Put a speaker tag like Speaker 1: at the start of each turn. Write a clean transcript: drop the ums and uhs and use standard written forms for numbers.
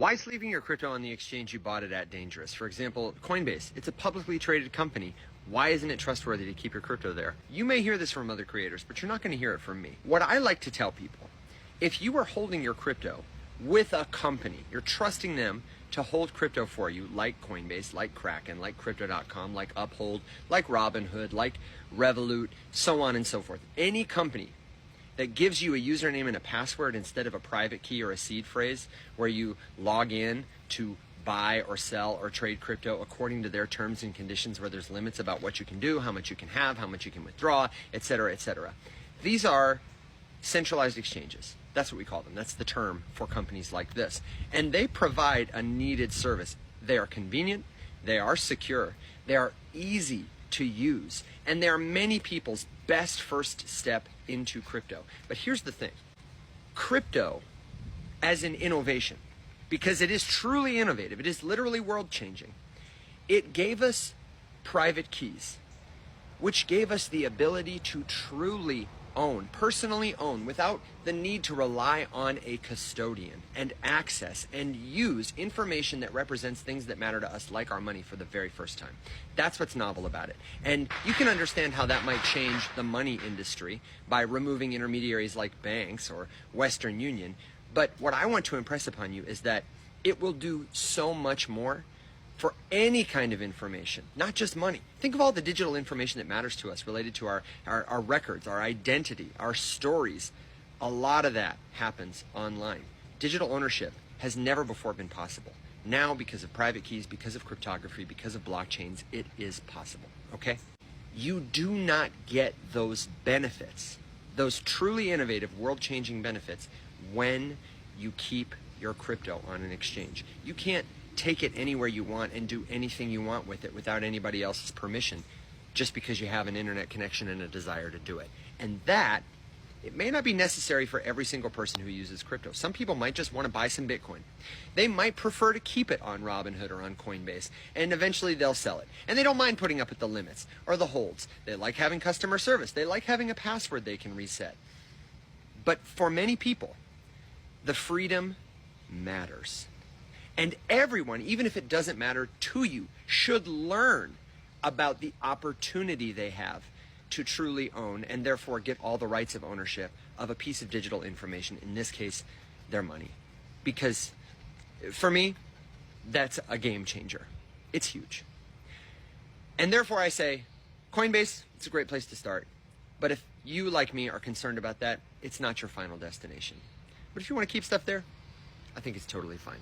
Speaker 1: Why is leaving your crypto on the exchange you bought it at dangerous? For example, Coinbase, it's a publicly traded company. Why isn't it trustworthy to keep your crypto there? You may hear this from other creators, but you're not going to hear it from me. What I like to tell people, if you are holding your crypto with a company, you're trusting them to hold crypto for you, like Coinbase, like Kraken, like Crypto.com, like Uphold, like Robinhood, like Revolut, so on and so forth. Any company that gives you a username and a password instead of a private key or a seed phrase where you log in to buy or sell or trade crypto according to their terms and conditions, where there's limits about what you can do, how much you can have, how much you can withdraw, etc., etc. These are centralized exchanges. That's what we call them. That's the term for companies like this. And they provide a needed service. They are convenient, they are secure, they are easy to use, and they are many people's best first step into crypto. But here's the thing. Crypto as an innovation, because it is truly innovative, it is literally world-changing, it gave us private keys, which gave us the ability to truly own, personally own, without the need to rely on a custodian, and access and use information that represents things that matter to us, like our money, for the very first time. That's what's novel about it. And you can understand how that might change the money industry by removing intermediaries like banks or Western Union. But what I want to impress upon you is that it will do so much more for any kind of information, not just money. Think of all the digital information that matters to us related to our records, our identity, our stories. A lot of that happens online. Digital ownership has never before been possible. Now, because of private keys, because of cryptography, because of blockchains, it is possible, okay? You do not get those benefits, those truly innovative, world-changing benefits, when you keep your crypto on an exchange. You can't take it anywhere you want and do anything you want with it without anybody else's permission, just because you have an internet connection and a desire to do it. And that, it may not be necessary for every single person who uses crypto. Some people might just want to buy some Bitcoin. They might prefer to keep it on Robinhood or on Coinbase, and eventually they'll sell it. And they don't mind putting up with the limits or the holds. They like having customer service. They like having a password they can reset. But for many people, the freedom matters. And everyone, even if it doesn't matter to you, should learn about the opportunity they have to truly own, and therefore get all the rights of ownership of a piece of digital information, in this case, their money. Because for me, that's a game changer. It's huge. And therefore I say, Coinbase, it's a great place to start. But if you, like me, are concerned about that, it's not your final destination. But if you want to keep stuff there, I think it's totally fine.